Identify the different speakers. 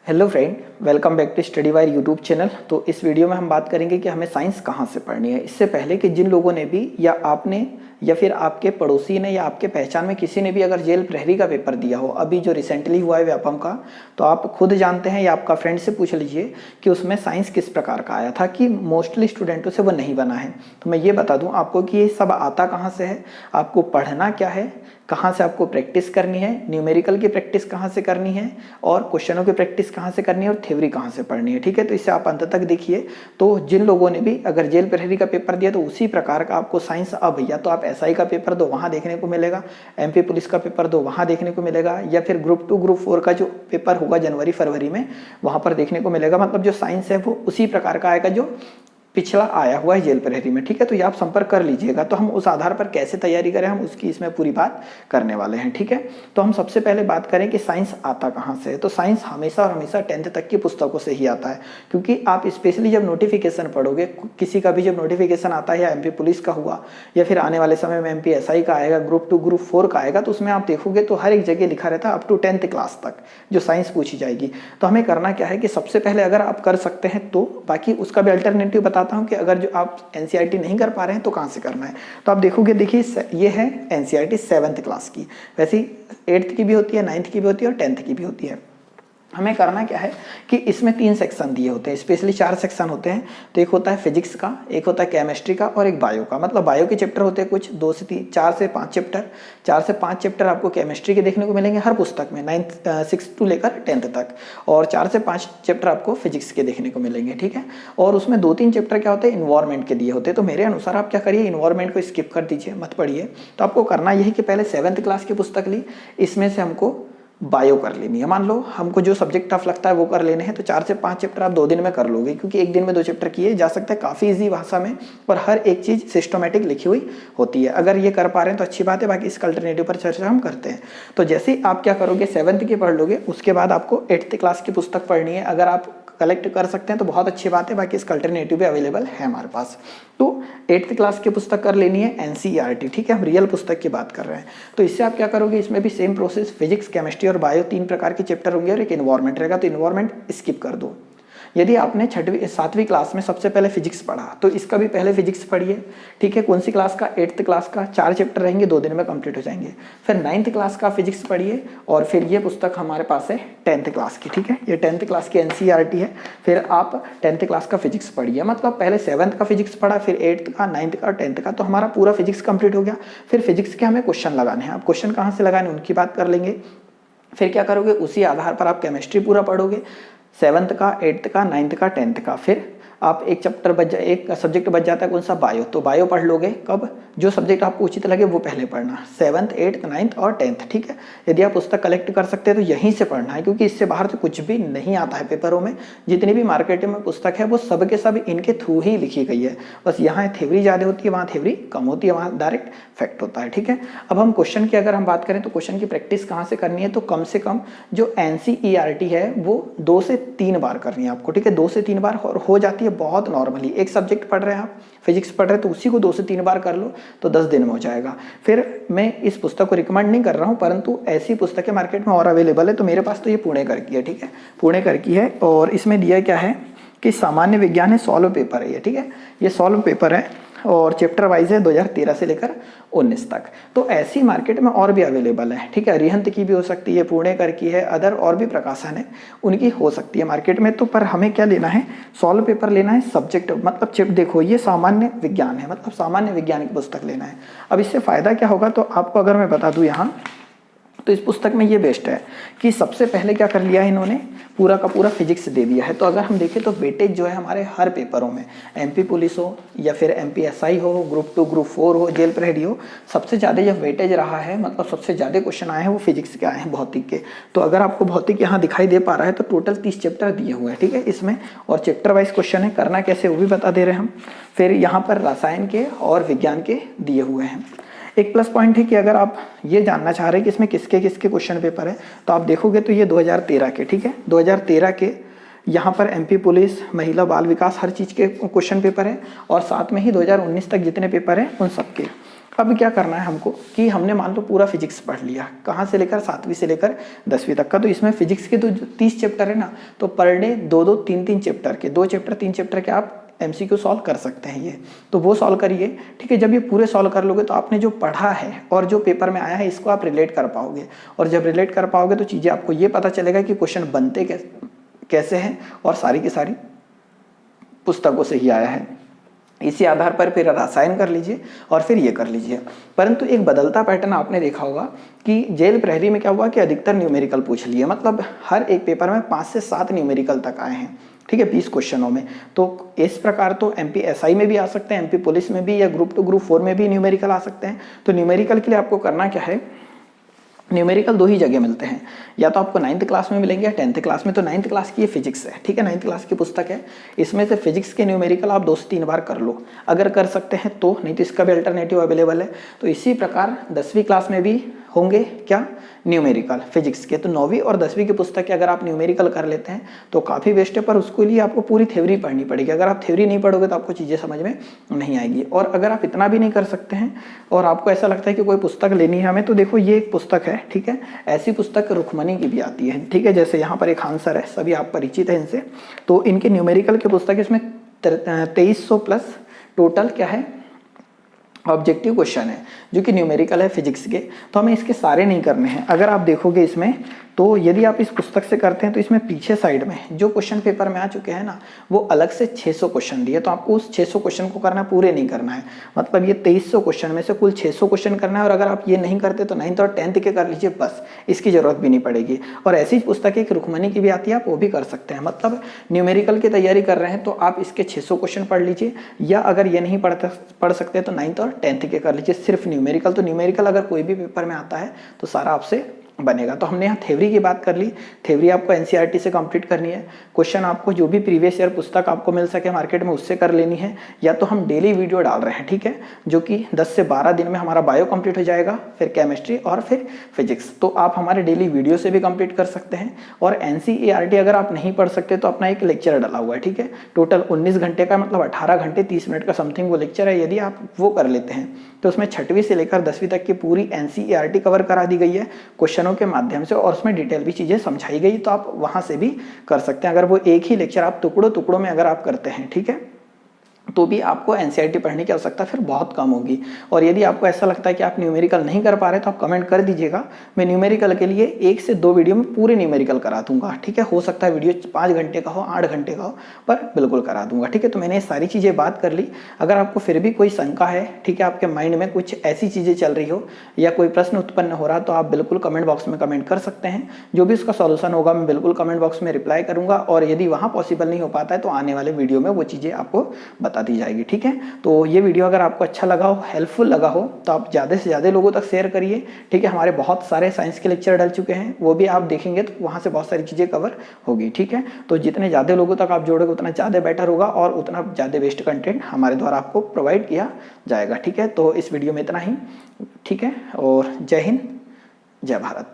Speaker 1: Hello friend, welcome back to study wire YouTube channel. तो इस video में हम बात करेंगे कि हमें साइंस कहाँ से पढ़नी है। इससे पहले कि जिन लोगों ने भी या आपने या फिर आपके पड़ोसी ने या आपके पहचान में किसी ने भी अगर जेल प्रहरी का पेपर दिया हो, अभी जो रिसेंटली हुआ है व्यापम का, तो आप खुद जानते हैं या आपका फ्रेंड से पूछ लीजिए कि उसमें साइंस किस प्रकार का आया था, कि मोस्टली स्टूडेंटों से वो नहीं बना है। तो मैं ये बता दूं आपको कि ये सब आता कहाँ से है, आपको पढ़ना क्या है, कहाँ से आपको प्रैक्टिस करनी है, न्यूमेरिकल की प्रैक्टिस कहाँ से करनी है और क्वेश्चनों की प्रैक्टिस कहाँ से करनी है और थ्योरी कहाँ से पढ़नी है। ठीक है, तो इससे आप अंत तक देखिए। तो जिन लोगों ने भी अगर जेल प्रहरी का पेपर दिया तो उसी प्रकार का आपको साइंस, अब या तो आप एसआई का पेपर दो वहाँ देखने को मिलेगा, एमपी पुलिस का पेपर दो वहाँ देखने को मिलेगा, या फिर ग्रुप 2 ग्रुप 4 का जो पेपर होगा जनवरी फरवरी में वहाँ पर देखने को मिलेगा। मतलब जो साइंस है वो उसी प्रकार का आएगा जो पिछला आया हुआ है जेल प्रहरी में। ठीक है, तो ये आप संपर्क कर लीजिएगा। तो हम उस आधार पर कैसे तैयारी करें, हम उसकी इसमें पूरी बात करने वाले हैं। ठीक है, तो हम सबसे पहले बात करें कि साइंस आता कहाँ से है। तो साइंस हमेशा और हमेशा 10th तक की पुस्तकों से ही आता है, क्योंकि आप स्पेशली जब नोटिफिकेशन पढ़ोगे, किसी का भी जब नोटिफिकेशन आता है, या एमपी पुलिस का हुआ या फिर आने वाले समय में एमपी एसआई का आएगा, ग्रुप 2 ग्रुप 4 का आएगा, तो उसमें आप देखोगे तो हर एक जगह लिखा रहता है अप टू 10th क्लास तक जो साइंस पूछी जाएगी। तो हमें करना क्या है कि सबसे पहले अगर आप कर सकते हैं तो, बाकी उसका भी अल्टरनेटिव बताता हूँ कि अगर जो आप एनसीईआरटी नहीं कर पा रहे हैं तो कहाँ से करना है। तो आप देखोगे, देखिए ये है एनसीईआरटी 7th क्लास की, वैसे 8th की भी होती है, 9th की भी होती है और 10th की भी होती है। हमें करना क्या है कि इसमें 3 सेक्शन दिए होते हैं, स्पेशली 4 सेक्शन होते हैं। तो एक होता है फिजिक्स का, एक होता है केमिस्ट्री का और एक बायो का। मतलब बायो के चैप्टर होते हैं कुछ 2 से 3, 4 से 5 चैप्टर। 4 से 5 चैप्टर आपको केमिस्ट्री के देखने को मिलेंगे हर पुस्तक में, 6 टू लेकर 10th तक, और 4 से 5 चैप्टर आपको फिजिक्स के देखने को मिलेंगे। ठीक है, और उसमें 2-3 चैप्टर क्या होते हैं, इन्वायरमेंट के दिए होते हैं। तो मेरे अनुसार आप क्या करिए, इन्वायरमेंट को स्किप कर दीजिए, मत पढ़िए। तो आपको करना यही कि पहले 7th क्लास की पुस्तक ली, इसमें से हमको बायो कर लेनी है। मान लो हमको जो सब्जेक्ट टफ लगता है वो कर लेने हैं, तो 4 से 5 चैप्टर आप 2 दिन में कर लोगे, क्योंकि एक दिन में 2 चैप्टर किए जा सकता है, काफ़ी इजी भाषा में, और हर एक चीज़ सिस्टमेटिक लिखी हुई होती है। अगर ये कर पा रहे हैं तो अच्छी बात है, बाकी इसका अल्टरनेटिव पर चर्चा हम करते हैं। तो जैसे ही आप क्या करोगे, 7th की पढ़ लोगे, उसके बाद आपको 8th क्लास की पुस्तक पढ़नी है। अगर आप कलेक्ट कर सकते हैं तो बहुत अच्छी बात है, बाकी इसका अल्टरनेटिव भी अवेलेबल है हमारे पास। तो 8th क्लास की पुस्तक कर लेनी है एनसीईआरटी। ठीक है, हम रियल पुस्तक की बात कर रहे हैं। तो इससे आप क्या करोगे, इसमें भी सेम प्रोसेस, फिजिक्स केमिस्ट्री और बायो 3 प्रकार के चैप्टर होंगे और एक इन्वायरमेंट रहेगा। तो इन्वायरमेंट स्किप कर दो। यदि आपने 7वीं क्लास में सबसे पहले फिजिक्स पढ़ा तो इसका भी पहले फिजिक्स पढ़िए। ठीक है, कौन सी क्लास का, 8th क्लास का। 4 चैप्टर रहेंगे, 2 दिन में कंप्लीट हो जाएंगे। फिर 9th क्लास का फिजिक्स पढ़िए, और फिर ये पुस्तक हमारे पास है 10th क्लास की। ठीक है, ये 10th क्लास की एनसीईआरटी है। फिर आप 10th क्लास का फिजिक्स पढ़िए, मतलब पहले 7th का फिजिक्स पढ़ा, फिर 8th का, 9th का और 10th का, तो हमारा पूरा फिजिक्स कंप्लीट हो गया। फिर फिजिक्स के हमें क्वेश्चन लगाने हैं। आप क्वेश्चन कहाँ से लगाने उनकी बात कर लेंगे। फिर क्या करोगे, उसी आधार पर आप केमिस्ट्री पूरा पढ़ोगे, 7th का, 8th का, 9th का, 10th का। फिर आप एक सब्जेक्ट बच जाता है, कौन सा, बायो। तो बायो पढ़ लोगे कब, जो सब्जेक्ट आपको उचित लगे वो पहले पढ़ना, 7th, 8th, 9th और 10th। ठीक है, यदि आप पुस्तक कलेक्ट कर सकते हैं तो यहीं से पढ़ना है, क्योंकि इससे बाहर तो कुछ भी नहीं आता है पेपरों में। जितनी भी मार्केट में पुस्तक है वो सब के सब इनके थ्रू ही लिखी गई है। बस यहाँ थ्योरी ज़्यादा होती है, वहाँ थ्योरी कम होती है, वहाँ डायरेक्ट फैक्ट होता है। ठीक है, अब हम क्वेश्चन की अगर हम बात करें तो क्वेश्चन की प्रैक्टिस कहाँ से करनी है, तो कम से कम जो एनसीईआरटी है वो 2 से 3 बार करनी है आपको। ठीक है, 2 से 3 बार हो जाती है बहुत नॉर्मली। एक सब्जेक्ट पढ़ रहे हैं आप, फिजिक्स पढ़ रहे हैं, तो उसी को 2 से 3 बार कर लो तो 10 दिन में हो जाएगा। फिर मैं इस पुस्तक को रिकमेंड नहीं कर रहा हूँ, परंतु ऐसी पुस्तकें मार्केट में और अवेलेबल है। तो मेरे पास तो ये पुणेकर की है। ठीक है, पुणेकर की है, और इसमें दिया क्या है कि सामान्य विज्ञान है, सॉल्व पेपर है ये। ठीक है, ये सॉल्व पेपर है और चैप्टर वाइज है 2013 से लेकर 19 तक। तो ऐसी मार्केट में और भी अवेलेबल है। ठीक है, अरिहंत की भी हो सकती है, पुणेकर की है, अदर और भी प्रकाशन है उनकी हो सकती है मार्केट में। तो पर हमें क्या लेना है, सॉल्व पेपर लेना है, सब्जेक्ट मतलब देखो ये सामान्य विज्ञान है, मतलब सामान्य विज्ञान की पुस्तक लेना है। अब इससे फायदा क्या होगा, तो आपको अगर मैं बता दूं यहाँ, तो इस पुस्तक में ये बेस्ट है कि सबसे पहले क्या कर लिया है इन्होंने, पूरा का पूरा फिजिक्स दे दिया है। तो अगर हम देखें तो वेटेज जो है हमारे हर पेपरों में, एमपी पुलिस हो या फिर एमपी एसआई हो, ग्रुप 2 ग्रुप 4 हो, जेल प्रहरी हो, सबसे ज़्यादा जब वेटेज रहा है, मतलब सबसे ज़्यादा क्वेश्चन आए हैं वो फिजिक्स के आए हैं, भौतिक के। तो अगर आपको भौतिक यहाँ दिखाई दे पा रहा है तो टोटल 30 चैप्टर दिए हुए हैं। ठीक है, इसमें और चैप्टर वाइज क्वेश्चन है, करना कैसे वो भी बता दे रहे हैं हम। फिर यहाँ पर रसायन के और विज्ञान के दिए हुए हैं। एक प्लस पॉइंट है कि अगर आप ये जानना चाह रहे हैं कि इसमें किसके किसके क्वेश्चन पेपर है, तो आप देखोगे तो ये 2013 के, ठीक है, 2013 के यहाँ पर एमपी पुलिस, महिला बाल विकास, हर चीज़ के क्वेश्चन पेपर है, और साथ में ही 2019 तक जितने पेपर हैं उन सब के। अब क्या करना है हमको कि हमने मान लो पूरा फिजिक्स पढ़ लिया, कहाँ से लेकर 7वीं से लेकर 10वीं तक का। तो इसमें फिजिक्स के तो 30 चैप्टर है ना, तो पर डे 2-2, 3-3 चैप्टर के, 2 चैप्टर 3 चैप्टर के आप MCQ सॉल्व कर सकते हैं ये, तो वो सॉल्व करिए। ठीक है, जब ये पूरे सॉल्व कर लोगे तो आपने जो पढ़ा है और जो पेपर में आया है इसको आप रिलेट कर पाओगे, और जब रिलेट कर पाओगे तो चीज़ें आपको ये पता चलेगा कि क्वेश्चन बनते कैसे हैं, और सारी की सारी पुस्तकों से ही आया है। इसी आधार पर फिर रसायन कर लीजिए और फिर ये कर लीजिए। परंतु एक बदलता पैटर्न आपने देखा होगा कि जेल प्रहरी में क्या हुआ कि अधिकतर न्यूमेरिकल पूछ लिए, मतलब हर एक पेपर में 5 से 7 न्यूमेरिकल तक आए हैं। ठीक है, 20 क्वेश्चनों में। तो इस प्रकार तो MP SI में भी आ सकते हैं, MP पुलिस में भी, या ग्रुप 2 ग्रुप 4 में भी न्यूमेरिकल आ सकते हैं। तो न्यूमेरिकल के लिए आपको करना क्या है, न्यूमेरिकल 2 ही जगह मिलते हैं, या तो आपको 9th क्लास में मिलेंगे या 10th क्लास में। तो 9th क्लास की ये फिजिक्स है, ठीक है, 9th क्लास की पुस्तक है। इसमें से फिजिक्स के न्यूमेरिकल आप 2 से 3 बार कर लो, अगर कर सकते हैं तो, नहीं तो इसका भी अल्टरनेटिव अवेलेबल है। तो इसी प्रकार 10वीं क्लास में भी होंगे क्या, न्यूमेरिकल फिजिक्स के। तो 9वीं और 10वीं की पुस्तक के अगर आप न्यूमेरिकल कर लेते हैं तो काफ़ी बेस्ट है, पर उसके लिए आपको पूरी थ्योरी पढ़नी पड़ेगी। अगर आप थ्योरी नहीं पढ़ोगे तो आपको चीज़ें समझ में नहीं आएगी। और अगर आप इतना भी नहीं कर सकते हैं और आपको ऐसा लगता है कि कोई पुस्तक लेनी है हमें, तो देखो ये एक पुस्तक है, ठीक है, ऐसी पुस्तक रुक्मणी की भी आती है। ठीक है, जैसे यहाँ पर एक आंसर है, सभी आप परिचित हैं इनसे। तो इनके न्यूमेरिकल की पुस्तक, इसमें 2300 प्लस टोटल क्या है, ऑब्जेक्टिव क्वेश्चन है, जो कि न्यूमेरिकल है फिजिक्स के। तो हमें इसके सारे नहीं करने हैं। अगर आप देखोगे इसमें, तो यदि आप इस पुस्तक से करते हैं तो इसमें पीछे साइड में जो क्वेश्चन पेपर में आ चुके हैं ना, वो अलग से 600 क्वेश्चन दिए। तो आपको उस 600 क्वेश्चन को करना, पूरे नहीं करना है। मतलब ये 2300 क्वेश्चन में से कुल 600 क्वेश्चन करना है। और अगर आप ये नहीं करते तो 9th और 10th के कर लीजिए, बस इसकी जरूरत भी नहीं पड़ेगी। और ऐसी पुस्तक एक रुक्मणी की भी आती है, आप वो भी कर सकते हैं। मतलब न्यूमेरिकल की तैयारी कर रहे हैं तो आप इसके 600 क्वेश्चन पढ़ लीजिए, या अगर ये नहीं पढ़ सकते तो 9th और 10th के कर लीजिए, सिर्फ न्यूमेरिकल। तो न्यूमेरिकल अगर कोई भी पेपर में आता है तो सारा आपसे बनेगा। तो हमने यहाँ थ्योरी की बात कर ली। थ्योरी आपको NCERT से कंप्लीट करनी है। क्वेश्चन आपको जो भी प्रीवियस ईयर पुस्तक आपको मिल सके मार्केट में, उससे कर लेनी है। या तो हम डेली वीडियो डाल रहे हैं, ठीक है, जो कि 10 से 12 दिन में हमारा बायो कंप्लीट हो जाएगा, फिर केमिस्ट्री और फिर फिजिक्स। तो आप हमारे डेली वीडियो से भी कंप्लीट कर सकते हैं। और NCERT अगर आप नहीं पढ़ सकते तो अपना एक लेक्चर डाला हुआ है, ठीक है, टोटल 19 घंटे का, मतलब 18 घंटे 30 मिनट का समथिंग वो लेक्चर है। यदि आप वो कर लेते हैं तो उसमें 6वीं से लेकर 10वीं तक की पूरी NCERT कवर करा दी गई है क्वेश्चनों के माध्यम से, और उसमें डिटेल भी चीज़ें समझाई गई। तो आप वहाँ से भी कर सकते हैं। अगर वो एक ही लेक्चर आप टुकड़ों में अगर आप करते हैं, ठीक है, तो भी आपको NCERT पढ़ने की आवश्यकता फिर बहुत कम होगी। और यदि आपको ऐसा लगता है कि आप न्यूमेरिकल नहीं कर पा रहे तो आप कमेंट कर दीजिएगा। मैं न्यूमेरिकल के लिए 1 से 2 वीडियो में पूरे न्यूमेरिकल करा दूंगा, ठीक है। हो सकता है वीडियो 5 घंटे का हो, 8 घंटे का हो, पर बिल्कुल करा दूंगा, ठीक है। तो मैंने सारी चीज़ें बात कर ली। अगर आपको फिर भी कोई शंका है, ठीक है, आपके माइंड में कुछ ऐसी चीज़ें चल रही हो या कोई प्रश्न उत्पन्न हो रहा, तो आप बिल्कुल कमेंट बॉक्स में कमेंट कर सकते हैं। जो भी उसका सॉल्यूशन होगा मैं बिल्कुल कमेंट बॉक्स में रिप्लाई करूंगा। और यदि वहाँ पॉसिबल नहीं हो पाता है तो आने वाले वीडियो में वो चीज़ें आपको बता दी जाएगी, ठीक है। तो ये वीडियो अगर आपको अच्छा लगा हो, हेल्पफुल लगा हो, तो आप ज़्यादा से ज़्यादा लोगों तक शेयर करिए, ठीक है। हमारे बहुत सारे साइंस के लेक्चर डल चुके हैं, वो भी आप देखेंगे तो वहाँ से बहुत सारी चीज़ें कवर होगी, ठीक है। तो जितने ज़्यादा लोगों तक आप जोड़ोगे उतना ज़्यादा बेटर होगा और उतना ज़्यादा बेस्ट कंटेंट हमारे द्वारा आपको प्रोवाइड किया जाएगा, ठीक है। तो इस वीडियो में इतना ही, ठीक है। और जय हिंद, जय भारत।